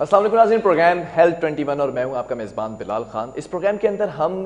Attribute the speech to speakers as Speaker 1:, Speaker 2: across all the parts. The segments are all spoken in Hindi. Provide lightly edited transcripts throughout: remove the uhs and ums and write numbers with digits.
Speaker 1: अस्सलाम वालेकुम नाज़रीन, प्रोग्राम हेल्थ 21 और मैं हूं आपका मेज़बान बिलाल खान। इस प्रोग्राम के अंदर हम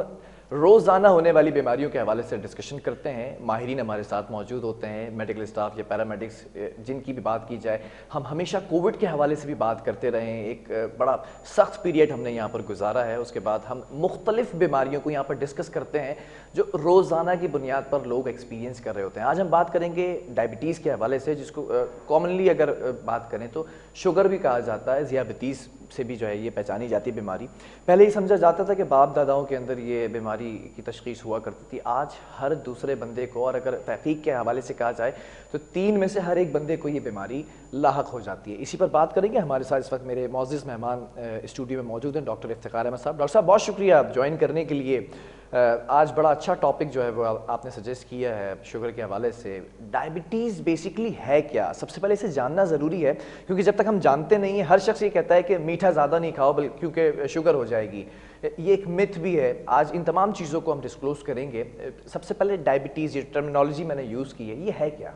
Speaker 1: रोज़ाना होने वाली बीमारियों के हवाले से डिस्कशन करते हैं। माहिरीन हमारे साथ मौजूद होते हैं, मेडिकल स्टाफ या पैरामेडिक्स, जिनकी भी बात की जाए। हम हमेशा कोविड के हवाले से भी बात करते रहे हैं। एक बड़ा सख्त पीरियड हमने यहाँ पर गुजारा है। उसके बाद हम मुख्तलिफ बीमारियों को यहाँ पर डिस्कस करते हैं जो रोज़ाना की बुनियाद पर लोग एक्सपीरियंस कर रहे होते हैं। आज हम बात करेंगे डायबिटीज़ के हवाले से, जिसको कॉमनली अगर बात करें तो शुगर भी कहा जाता है। ज़ियाबितीज़ से भी जो है ये पहचानी जाती है बीमारी। पहले ये समझा जाता था कि बाप दादाओं के अंदर ये बीमारी की तशख़ीस हुआ करती थी। आज हर दूसरे बंदे को, और अगर तहक़ीक़ के हवाले से कहा जाए तो 3 में से हर एक बंदे को ये बीमारी लाहक हो जाती है। इसी पर बात करेंगे। हमारे साथ इस वक्त मेरे मौजूद मेहमान स्टूडियो में मौजूद हैं, डॉक्टर इफ्तिखार अहमद साहब। डॉक्टर साहब, बहुत शुक्रिया आप ज्वाइन करने के लिए। आज बड़ा अच्छा टॉपिक जो है वो आपने सजेस्ट किया है शुगर के हवाले से। डायबिटीज़ बेसिकली है क्या? सबसे पहले इसे जानना ज़रूरी है, क्योंकि जब तक हम जानते नहीं हैं, हर शख्स ये कहता है कि मीठा ज़्यादा नहीं खाओ बल्कि क्योंकि शुगर हो जाएगी। ये एक मिथ भी है। आज इन तमाम चीज़ों को हम डिस्क्लोज़ करेंगे। सबसे पहले डायबिटीज़, ये टर्मिनोलॉजी मैंने यूज़ की है, ये है क्या?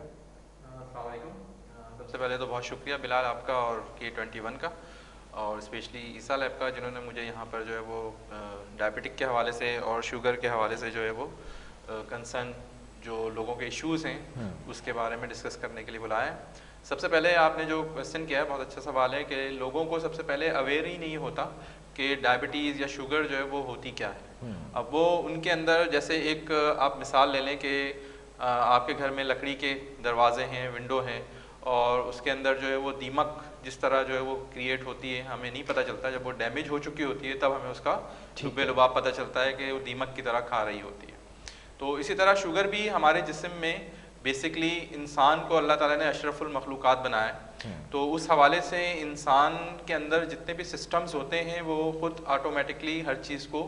Speaker 2: सबसे पहले तो बहुत शुक्रिया बिलाल आपका और K21 का, और स्पेशली ईसा लैब का, जिन्होंने मुझे यहाँ पर जो है वो डायबिटिक के हवाले से और शुगर के हवाले से जो है वो कंसर्न जो लोगों के इश्यूज़ हैं उसके बारे में डिस्कस करने के लिए बुलाया है। सबसे पहले आपने जो क्वेश्चन किया है, बहुत अच्छा सवाल है कि लोगों को सबसे पहले अवेयर ही नहीं होता कि डायबिटीज़ या शुगर जो है वो होती क्या है। अब वो उनके अंदर, जैसे एक आप मिसाल ले लें कि आपके घर में लकड़ी के दरवाजे हैं, विंडो हैं, और उसके अंदर जो है वो दीमक जिस तरह जो है वो क्रिएट होती है, हमें नहीं पता चलता। जब वो डैमेज हो चुकी होती है तब हमें उसका लुबे लुबाब पता चलता है कि वो दीमक की तरह खा रही होती है। तो इसी तरह शुगर भी हमारे जिस्म में बेसिकली इंसान को अल्लाह ताला ने अशरफुल मखलूक़ात बनाया है। तो उस हवाले से इंसान के अंदर जितने भी सिस्टम्स होते हैं वो ख़ुद ऑटोमेटिकली हर चीज़ को,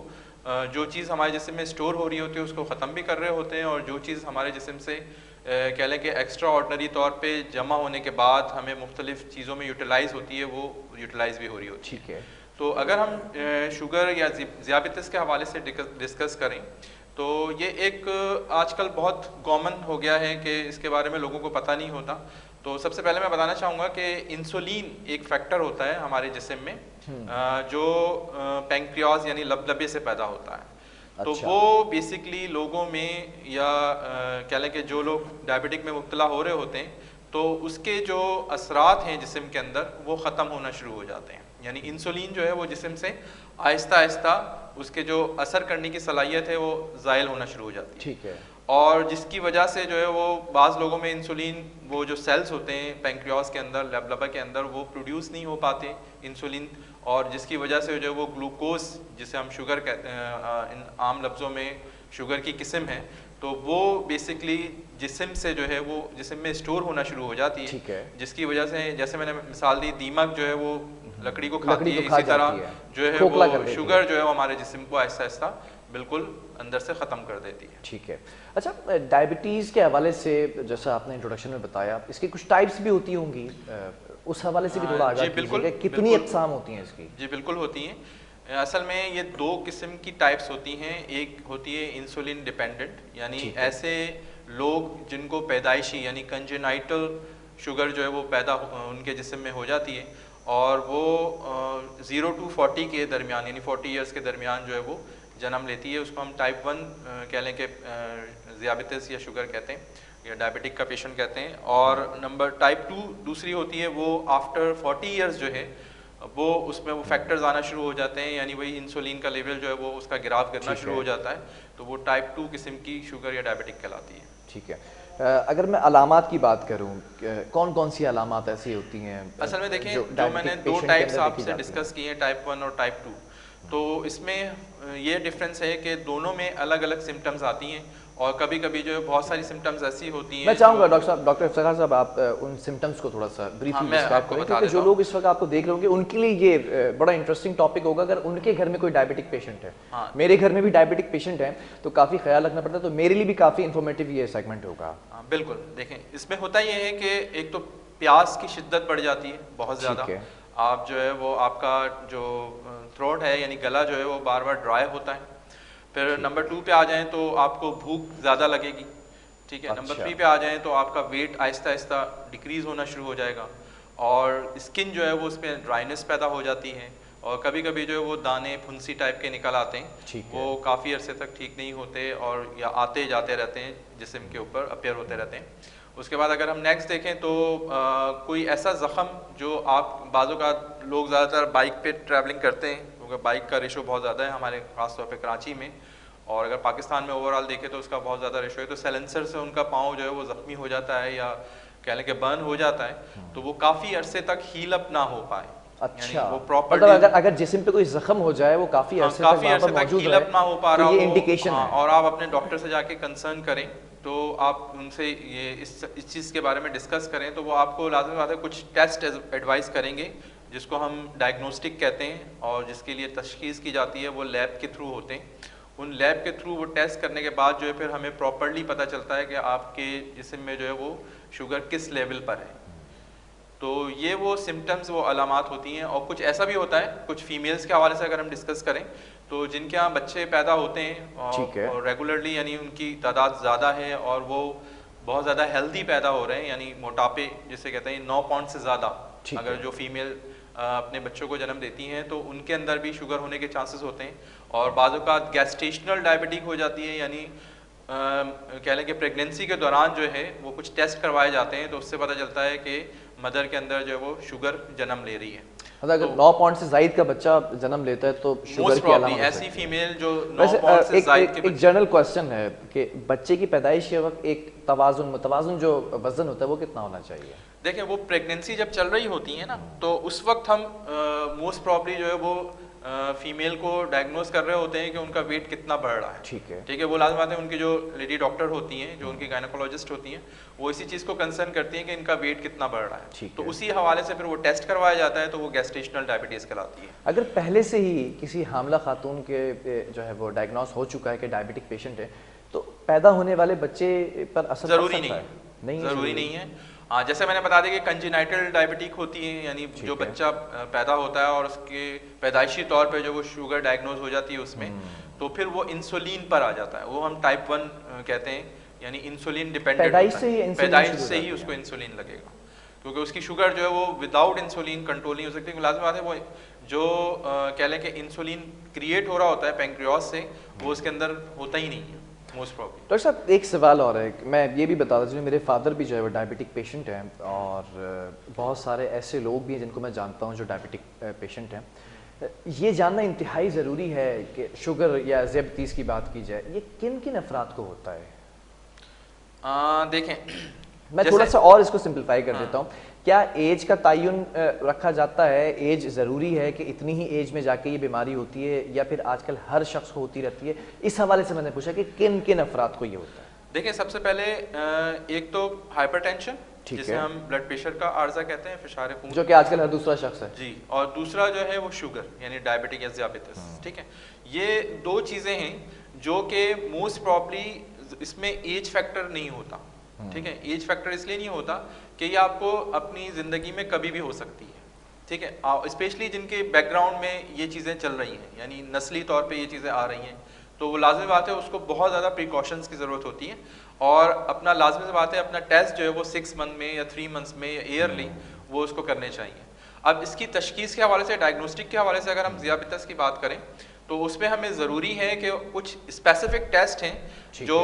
Speaker 2: जो चीज़ हमारे जिस्म में स्टोर हो रही होती है उसको ख़त्म भी कर रहे होते हैं, और जो चीज़ हमारे जिस्म से कह लें कि एक्स्ट्रा ऑर्डनरी तौर पे जमा होने के बाद हमें मुख्तलिफ़ चीज़ों में यूटिलाइज़ होती है, वो यूटिलाइज़ भी हो रही होती है।
Speaker 1: ठीक है।
Speaker 2: तो अगर हम शुगर या ज़ियाबितीस के हवाले से डिस्कस करें तो ये एक आजकल बहुत कॉमन हो गया है कि इसके बारे में लोगों को पता नहीं होता। तो सबसे पहले मैं बताना चाहूँगा कि इंसुलिन एक फैक्टर होता है हमारे जिस्म में, जो पैंक्रियाज यानी लबलबे से पैदा होता है। तो वो बेसिकली लोगों में, या कह लें कि जो लोग डायबिटिक में मुब्तला हो रहे होते हैं, तो उसके जो असरात हैं जिस्म के अंदर वो ख़त्म होना शुरू हो जाते हैं। यानी इंसुलिन जो है वो जिस्म से आहिस्ता आहिस्ता उसके जो असर करने की सलाहियत है वो ज़ायल होना शुरू हो जाती है।
Speaker 1: ठीक है।
Speaker 2: और जिसकी वजह से जो है वो बाज़ लोगों में इंसुलिन, वो जो सेल्स होते हैं पैंक्रियाज के अंदर, लबलबा के अंदर, वो प्रोड्यूस नहीं हो पाते इंसुलिन, और जिसकी वजह से जो है वो ग्लूकोज, जिसे हम शुगर कहते हैं इन आम लफ्ज़ों में, शुगर की किस्म है, तो वो बेसिकली जिस्म से जो है वो जिस्म में स्टोर होना शुरू हो जाती है।
Speaker 1: ठीक है।
Speaker 2: जिसकी वजह से, जैसे मैंने मिसाल दी, दीमक जो है वो लकड़ी को खाती है, इसी तरह जो है वो शुगर जो है वो हमारे जिस्म को आहिस्ता आहिस्ता बिल्कुल अंदर से ख़त्म कर देती है।
Speaker 1: ठीक है। अच्छा, डायबिटीज़ के हवाले से जैसा आपने इंट्रोडक्शन में बताया, इसकी कुछ टाइप्स भी होती होंगी, उस हवाले से भी थोड़ा आगाह कीजिएगा। कितनी अक़साम होती हैं इसकी?
Speaker 2: जी बिल्कुल होती हैं। असल में ये 2 किस्म की टाइप्स होती हैं। एक होती है इंसुलिन डिपेंडेंट, यानी ऐसे लोग जिनको पैदाइशी यानी कंजेनाइटल शुगर जो है वो पैदा उनके जिस्म में हो जाती है, और वो 0 to 40 के दरमियान, यानी 40 ईयर्स के दरमियान जो है वो जन्म लेती है। उसको हम टाइप 1 कह लें कि ज़ियाबितीस या शुगर कहते हैं, या डायबिटिक का पेशेंट कहते हैं। और नंबर टाइप 2 दूसरी होती है, वो आफ्टर 40 ईयर्स जो है वो उसमें वो फैक्टर्स आना शुरू हो जाते हैं, यानी वही इंसुलिन का लेवल जो है वो उसका गिराव गिरना शुरू हो जाता है। तो वो टाइप 2 किस्म की शुगर या डायबिटिक कहलाती है।
Speaker 1: ठीक है। अगर मैं अलामात की बात करूं, कौन कौन सी अलामात ऐसी होती हैं?
Speaker 2: असल में देखें, जो मैंने 2 टाइप्स आपसे डिस्कस किए हैं, टाइप 1 और टाइप 2, तो इसमें ये डिफरेंस है कि दोनों में अलग अलग सिम्टम्स आती हैं, और कभी कभी जो है बहुत सारी सिम्टम्स ऐसी होती हैं।
Speaker 1: मैं चाहूँगा डॉक्टर इफ्तिखार साहब, आप उन सिम्टम्स को थोड़ा सा ब्रीफली डिस्क्राइब करें, क्योंकि जो लोग इस वक्त आपको देख रहे होंगे उनके लिए ये बड़ा इंटरेस्टिंग टॉपिक होगा। अगर उनके घर में कोई डायबिटिक पेशेंट है, मेरे घर में भी डायबिटिक पेशेंट है, तो काफ़ी ख्याल रखना पड़ता है। तो मेरे लिए भी काफ़ी इन्फॉर्मेटिव ये सेगमेंट होगा।
Speaker 2: बिल्कुल। देखें, इसमें होता ये है कि एक तो प्यास की शिद्दत बढ़ जाती है बहुत ज़्यादा। आप जो है वो आपका जो थ्रोट है यानी गला जो है वो बार बार ड्राई होता है। फिर नंबर 2 पे आ जाएं तो आपको भूख ज़्यादा लगेगी। ठीक है। नंबर 3 पे आ जाएं तो आपका वेट आहिस्ता आहिस्ता डिक्रीज़ होना शुरू हो जाएगा। और स्किन जो है वो उसमें ड्राइनेस पैदा हो जाती है, और कभी कभी जो है वो दाने फुंसी टाइप के निकल आते हैं, वो काफ़ी अरसे तक ठीक नहीं होते और या आते जाते रहते हैं, जिस्म के ऊपर अपीयर होते रहते हैं। उसके बाद अगर हम नेक्स्ट देखें तो कोई ऐसा ज़ख़म जो आप बाज़ों का लोग ज़्यादातर बाइक पे ट्रैवलिंग करते हैं, क्योंकि बाइक का रेशो बहुत ज़्यादा है हमारे ख़ास तौर पे कराची में, और अगर पाकिस्तान में ओवरऑल देखें तो उसका बहुत ज़्यादा रेशो है। तो साइलेंसर से उनका पाँव जो है वो ज़ख्मी हो जाता है या कह लें कि बर्न हो जाता है, तो वो काफ़ी अरसे तक हील अप ना हो पाए।
Speaker 1: अच्छा,
Speaker 2: वो प्रॉपर
Speaker 1: मतलब अगर जिस्म पे कोई जख्म हो जाए वो काफी अरसे तक
Speaker 2: हील अप ना हो पा रहा हो,
Speaker 1: ये इंडिकेशन है।
Speaker 2: और आप अपने डॉक्टर से जाके कंसर्न करें, तो आप उनसे ये इस चीज़ के बारे में डिस्कस करें, तो वो आपको लाज़मी बात है कुछ टेस्ट एडवाइस करेंगे, जिसको हम डायग्नोस्टिक कहते हैं, और जिसके लिए तशख़ीस की जाती है वो लैब के थ्रू होते हैं। उन लैब के थ्रू वो टेस्ट करने के बाद जो है फिर हमें प्रॉपरली पता चलता है कि आपके जिस्म में जो है वो शुगर किस लेवल पर है। तो ये वो सिम्टम्स, वो अलामात होती हैं। और कुछ ऐसा भी होता है, कुछ फीमेल्स के हवाले से अगर हम डिस्कस करें, तो जिनके यहाँ बच्चे पैदा होते हैं और रेगुलरली, यानी उनकी तादाद ज़्यादा है और वो बहुत ज़्यादा हेल्दी पैदा हो रहे हैं, यानी मोटापे जिसे कहते हैं 9 पाउंड से ज़्यादा अगर जो फीमेल अपने बच्चों को जन्म देती हैं, तो उनके अंदर भी शुगर होने के चांसेस होते हैं। और बाज़ औक़ात गैस्टेशनल डायबिटिक हो जाती है, यानी कह लें कि प्रेगनेंसी के दौरान जो है वो कुछ टेस्ट करवाए जाते हैं, तो उससे पता चलता है कि मदर के अंदर जो है वो शुगर जन्म ले रही है।
Speaker 1: मतलब अगर 9 पाउंड से ज़ायद का बच्चा जन्म लेता है तो शुगर की अलामत
Speaker 2: ऐसी फीमेल जो 9 पाउंड से ज़ायद के
Speaker 1: एक जनरल क्वेश्चन है कि बच्चे की पैदाइश के वक्त एक मुतवाज़ुन जो वजन होता है वो कितना होना चाहिए?
Speaker 2: देखें, वो प्रेगनेंसी जब चल रही होती है ना, तो उस वक्त हम मोस्ट प्रॉब्ली जो है वो फीमेल को डायग्नोज कर रहे होते हैं कि उनका वेट कितना बढ़ रहा है।
Speaker 1: ठीक है,
Speaker 2: वो लाजमी बात है, उनकी जो लेडी डॉक्टर होती हैं, जो उनकी गायनेकोलॉजिस्ट होती हैं, वो इसी चीज़ को कंसर्न करती हैं कि इनका वेट कितना बढ़ रहा है। तो उसी हवाले से फिर वो टेस्ट करवाया जाता है, तो वो गैस्टेशनल डायबिटीज़ कहलाती है।
Speaker 1: अगर पहले से ही किसी हामला खातून के जो है वो डायग्नोज हो चुका है कि डायबिटिक पेशेंट है, तो पैदा होने वाले बच्चे पर असर
Speaker 2: ज़रूरी नहीं है। जैसे मैंने बता दिया कि कंजेनाइटल डायबिटिक होती है, यानी जो बच्चा पैदा होता है और उसके पैदाइशी तौर पे जो वो शुगर डायग्नोज हो जाती है उसमें, तो फिर वो इंसुलिन पर आ जाता है, वो हम टाइप 1 कहते हैं, यानी इंसुलिन डिपेंडेंट पैदाइश से ही उसको इंसुलिन लगेगा, क्योंकि उसकी शुगर जो है वो विदाउट इंसुलिन कंट्रोल नहीं हो सकती। लाज़मी बात है वो जो कह लें कि इंसुलिन क्रिएट हो रहा होता है पैंक्रियास से, वो उसके अंदर होता ही नहीं है मोस्ट प्रॉब्ली।
Speaker 1: डॉक्टर साहब, एक सवाल और है, मैं ये भी बता दूँ, मेरे फादर भी जो है वो डायबिटिक पेशेंट हैं, और बहुत सारे ऐसे लोग भी हैं जिनको मैं जानता हूँ जो डायबिटिक पेशेंट हैं। ये जानना इंतहाई ज़रूरी है कि शुगर या ज़ियाबतीस की बात की जाए, ये किन किन अफराद को होता है?
Speaker 2: देखें,
Speaker 1: मैं थोड़ा सा और इसको सिंपलीफाई कर देता हूँ। क्या एज का तयन रखा जाता है? एज ज़रूरी है कि इतनी ही एज में जाके ये बीमारी होती है, या फिर आजकल हर शख्स को होती रहती है? इस हवाले से मैंने पूछा कि किन किन अफराद को ये होता है।
Speaker 2: देखिए, सबसे पहले एक तो हाइपरटेंशन, जिसे हम ब्लड प्रेशर का आर्जा कहते हैं, फिशार खून,
Speaker 1: जो कि आजकल हर दूसरा शख्स है
Speaker 2: जी, और दूसरा जो है वो शुगर यानी डायबिटिक या ज़ियाबतीस। ठीक है, ये दो चीज़ें हैं जो कि मोस्ट प्रॉब्ली इसमें एज फैक्टर नहीं होता। ठीक है, एज फैक्टर इसलिए नहीं होता कि ये आपको अपनी ज़िंदगी में कभी भी हो सकती है। ठीक है, स्पेशली जिनके बैकग्राउंड में ये चीज़ें चल रही हैं, यानी नस्ली तौर पे ये चीज़ें आ रही हैं, तो वो लाजमी बात है उसको बहुत ज़्यादा प्रिकॉशंस की ज़रूरत होती है, और अपना लाजमी बात है अपना टेस्ट जो है वो 6 मंथ में या 3 मंथ्स में या ईयरली वो उसको करने चाहिए। अब इसकी तशखीस के हवाले से, डायग्नोस्टिक के हवाले से अगर हम ज़ियाबतीस की बात करें, तो उसमें हमें ज़रूरी है कि कुछ स्पेसिफिक टेस्ट हैं जो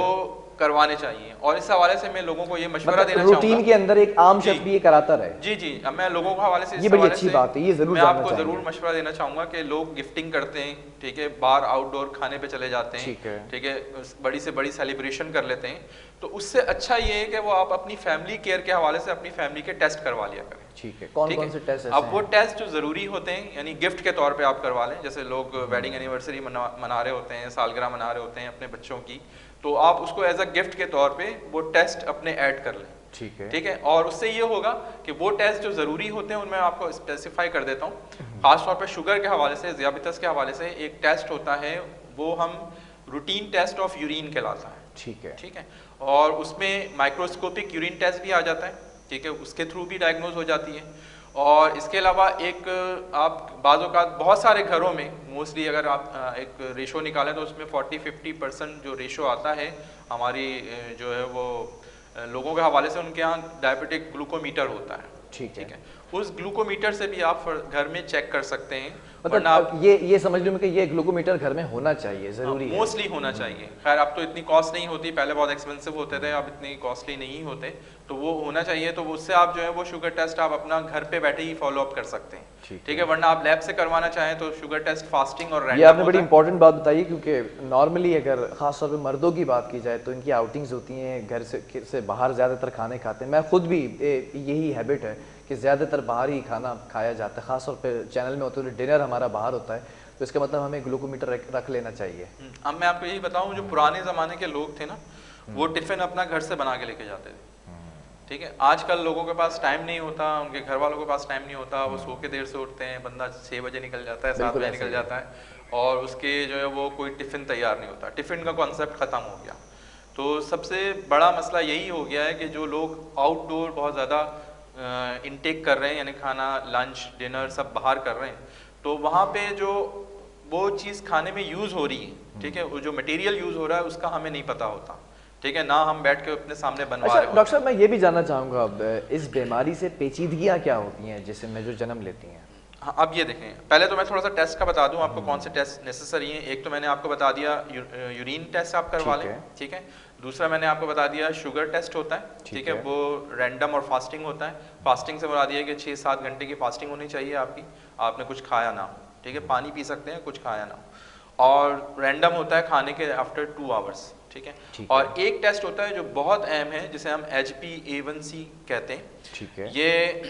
Speaker 2: करवाने चाहिए, और इस हवाले से मैं लोगों को ये मशवरा देना चाहूँगा,
Speaker 1: रूटीन के अंदर एक आम शख्स भी ये कराता रहे।
Speaker 2: जी जी, अब मैं लोगों के हवाले से,
Speaker 1: ये बड़ी अच्छी बात है, ये जरूर
Speaker 2: मैं आपको ज़रूर मशवरा देना चाहूँगा कि लोग गिफ्टिंग करते हैं, ठीक है, बाहर आउटडोर खाने पे चले जाते हैं, ठीक है, बड़ी से बड़ी सेलिब्रेशन कर लेते हैं, तो उससे अच्छा ये है कि वो आप अपनी फैमिली केयर के हवाले से अपनी फैमिली के टेस्ट करवा लिया करें।
Speaker 1: ठीक है, कौन से टेस्ट?
Speaker 2: अब वो टेस्ट जो ज़रूरी होते हैं, यानी गिफ्ट के तौर पे आप करवा लें, जैसे लोग वेडिंग एनिवर्सरी मना रहे होते हैं, सालगिरह मना रहे होते हैं अपने बच्चों की, तो आप उसको एज अ गिफ्ट के तौर पे वो टेस्ट अपने ऐड कर लें। ठीक है, और उससे ये होगा कि वो टेस्ट जो ज़रूरी होते हैं उनमें आपको स्पेसिफाई कर देता हूँ। खास तौर पे शुगर के हवाले से, ज़ियाबतीस के हवाले से एक टेस्ट होता है, वो हम रूटीन टेस्ट ऑफ यूरिन कहलाता है। ठीक है, और उसमें माइक्रोस्कोपिक यूरिन टेस्ट भी आ जाता है। ठीक है, उसके थ्रू भी डायग्नोज हो जाती है। और इसके अलावा एक आप बाज़ औक़ात बहुत सारे घरों में मोस्टली अगर आप एक रेशो निकालें तो उसमें 40-50% जो रेशो आता है हमारी जो है वो लोगों के हवाले से, उनके यहाँ डायबिटिक ग्लूकोमीटर होता है। ठीक है, उस ग्लूकोमीटर से भी आप घर में चेक कर सकते हैं।
Speaker 1: मतलब आप ये समझ लो कि ये ग्लूकोमीटर घर में होना चाहिए, जरूरी है।
Speaker 2: मोस्टली होना चाहिए। खैर अब तो इतनी कॉस्ट नहीं होती, पहले बहुत एक्सपेंसिव होते थे, अब इतनी कॉस्टली नहीं होते, तो वो होना चाहिए। तो उससे आप जो है वो शुगर टेस्ट आप अपना घर पे बैठे ही फॉलो अप कर सकते हैं, ठीक है। वरना आप लैब से करवाना चाहें तो शुगर टेस्ट फास्टिंग और रैंडम।
Speaker 1: ये आपने बड़ी इंपॉर्टेंट बात बताई, क्योंकि नॉर्मली अगर खास तौर पे मर्दों की बात की जाए तो इनकी आउटिंग्स होती हैं, घर से बाहर ज़्यादातर खाने खाते हैं। मैं खुद भी यही हैबिट है कि ज़्यादातर बाहर ही खाना खाया जाता है, खास तौर पे चैनल में होते हुए डिनर हमारा बाहर होता है, तो इसका मतलब हमें ग्लूकोमीटर रख लेना चाहिए।
Speaker 2: अब मैं आपको यही बताऊं, जो पुराने ज़माने के लोग थे ना, वो टिफ़िन अपना घर से बना के लेके जाते थे, ठीक है। आजकल लोगों के पास टाइम नहीं होता, उनके घर वालों के पास टाइम नहीं होता, वो सो के देर से उठते हैं, बंदा 6 बजे निकल जाता है, 7 बजे निकल जाता है, और उसके जो है वो कोई टिफ़िन तैयार नहीं होता, टिफ़िन का कॉन्सेप्ट ख़त्म हो गया। तो सबसे बड़ा मसला यही हो गया है कि जो लोग आउटडोर बहुत ज़्यादा इनटेक कर रहे हैं, यानी खाना, लंच, डिनर सब बाहर कर रहे हैं, तो वहाँ पे जो वो चीज़ खाने में यूज़ हो रही है, ठीक है, वो जो मटेरियल यूज़ हो रहा है उसका हमें नहीं पता होता, ठीक है ना, हम बैठ के अपने सामने बनवा रहे हैं।
Speaker 1: डॉक्टर साहब, मैं ये भी जानना चाहूँगा, अब इस बीमारी से पेचीदगियाँ क्या होती हैं जिसमें जो जन्म लेती हैं?
Speaker 2: हाँ, अब ये देखें, पहले तो मैं थोड़ा सा टेस्ट का बता दूं आपको, कौन से टेस्ट नेसेसरी हैं। एक तो मैंने आपको बता दिया यूरिन टेस्ट आप करवा लें, ठीक है। दूसरा मैंने आपको बता दिया शुगर टेस्ट होता है, ठीक है, वो रैंडम और फास्टिंग होता है। फास्टिंग से बता दिया कि 6-7 घंटे की फास्टिंग होनी चाहिए आपकी, आपने कुछ खाया ना हो, ठीक है, पानी पी सकते हैं, कुछ खाया ना हो। और रैंडम होता है खाने के आफ्टर 2 आवर्स, ठीक है। और एक टेस्ट होता है जो बहुत अहम है, जिसे हम HbA1c कहते हैं, ठीक है। ये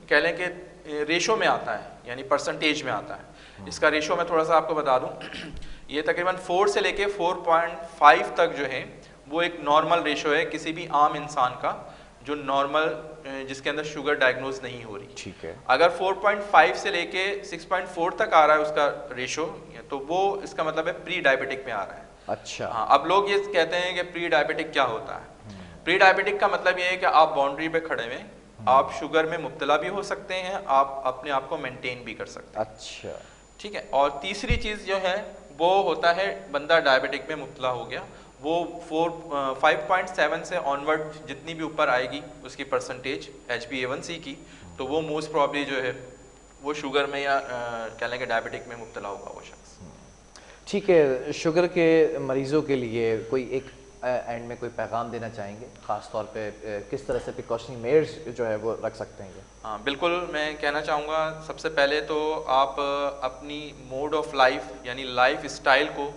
Speaker 2: कह लें कि रेशो में आता है, यानी परसेंटेज में आता है। इसका रेशो मैं थोड़ा सा आपको बता दूं, ये तकरीबन 4 से लेके 4.5 तक जो है वो एक नॉर्मल रेशो है किसी भी आम इंसान का, जो नॉर्मल, जिसके अंदर शुगर डायग्नोज नहीं हो रही, ठीक है। अगर 4.5 से लेके 6.4 तक आ रहा है उसका रेशो, तो वो इसका मतलब है प्री डायबिटिक में आ रहा है।
Speaker 1: अच्छा,
Speaker 2: हाँ, अब लोग ये कहते हैं कि प्री डायबिटिक क्या होता है। प्री डायबिटिक का मतलब ये है कि आप बाउंड्री पे खड़े हुए, आप शुगर में मुब्तला भी हो सकते हैं, आप अपने आप को मेंटेन भी कर सकते हैं।
Speaker 1: अच्छा,
Speaker 2: ठीक है। और तीसरी चीज़ जो है वो होता है, बंदा डायबिटिक में मुब्तला हो गया, वो 5.7 से ऑनवर्ड जितनी भी ऊपर आएगी उसकी परसेंटेज HbA1c की, तो वो मोस्ट प्रॉब्ली जो है वो शुगर में या कह लें कि डायबिटिक में मुब्तला होगा वो शख्स।
Speaker 1: ठीक है। शुगर के मरीजों के लिए कोई एक एंड में कोई पैगाम देना चाहेंगे, ख़ास तौर पे किस तरह से प्रिकॉशनरी मेजर्स जो है वो रख सकते हैं?
Speaker 2: हाँ बिल्कुल, मैं कहना चाहूँगा सबसे पहले तो आप अपनी मोड ऑफ लाइफ यानी लाइफ स्टाइल को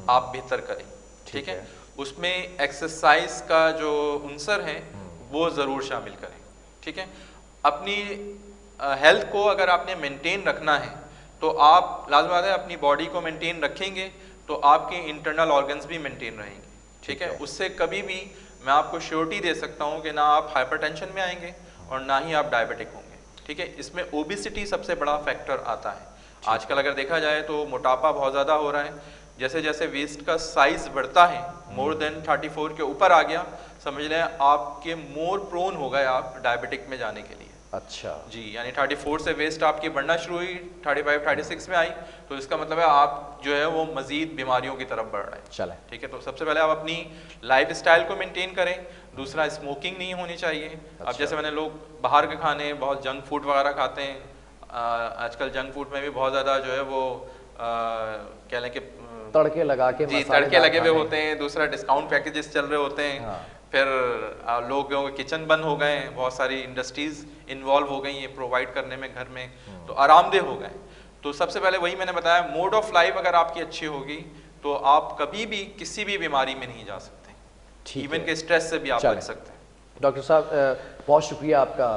Speaker 2: आप बेहतर करें, ठीक है। उसमें एक्सरसाइज का जो अंसर है वो ज़रूर शामिल करें, ठीक है। अपनी हेल्थ को अगर आपने मेंटेन रखना है तो आप लाज़मी बात है अपनी बॉडी को मेंटेन रखेंगे तो आपके इंटरनल ऑर्गन्स भी मेंटेन रहेंगे, ठीक है। उससे कभी भी मैं आपको श्योरिटी दे सकता हूँ कि ना आप हाइपरटेंशन में आएंगे और ना ही आप डायबिटिक होंगे, ठीक है। इसमें ओबेसिटी सबसे बड़ा फैक्टर आता है। आजकल अगर देखा जाए तो मोटापा बहुत ज़्यादा हो रहा है, जैसे जैसे वेस्ट का साइज बढ़ता है, मोर देन 34 के ऊपर आ गया, समझ लें आपके मोर प्रोन हो गए आप डायबिटिक में जाने के लिए।
Speaker 1: अच्छा
Speaker 2: जी, यानी 34 से वेस्ट आपकी बढ़ना शुरू हुई, 35 36 में आई, तो इसका मतलब है आप जो है वो मजीद बीमारियों की तरफ बढ़ रहे हैं।
Speaker 1: चलें,
Speaker 2: ठीक है। तो सबसे पहले आप अपनी लाइफ स्टाइल को मेंटेन करें। दूसरा, स्मोकिंग नहीं होनी चाहिए। अच्छा। अब जैसे मैंने लोग बाहर के खाने, बहुत जंक फूड वगैरह खाते हैं, आजकल जंक फूड में भी बहुत ज़्यादा जो है वो कह लें कि
Speaker 1: तड़के लगा के,
Speaker 2: जी तड़के लगे हुए होते हैं। दूसरा, डिस्काउंट पैकेजेस चल रहे होते हैं। हाँ। फिर लोगों के किचन बंद हो गए, बहुत सारी इंडस्ट्रीज इन्वॉल्व हो गई हैं प्रोवाइड करने में घर में, तो आरामदेह हो गए। तो सबसे पहले वही मैंने बताया, मोड ऑफ लाइफ अगर आपकी अच्छी होगी तो आप कभी भी किसी भी बीमारी में नहीं जा सकते, इवन के स्ट्रेस से भी आप बच सकते हैं।
Speaker 1: डॉक्टर साहब बहुत शुक्रिया आपका,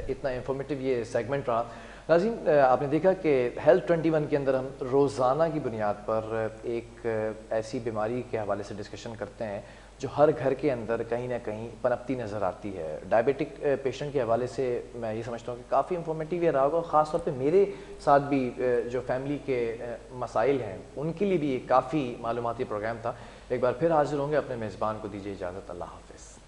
Speaker 1: इतना इंफॉर्मेटिव ये सेगमेंट रहा। नाज़रीन, आपने देखा कि हेल्थ 21 के अंदर हम रोज़ाना की बुनियाद पर एक ऐसी बीमारी के हवाले से डिस्कशन करते हैं जो हर घर के अंदर कहीं ना कहीं पनपती नज़र आती है। डायबिटिक पेशेंट के हवाले से मैं ये समझता हूँ कि काफ़ी इंफॉर्मेटिव ये रहा होगा, ख़ास तौर पे मेरे साथ भी जो फैमिली के मसाइल हैं उनके लिए भी ये काफ़ी मालूमाती प्रोग्राम था। एक बार फिर हाजिर होंगे, अपने मेज़बान को दीजिए इजाज़त। अल्लाह हाफ़िज़।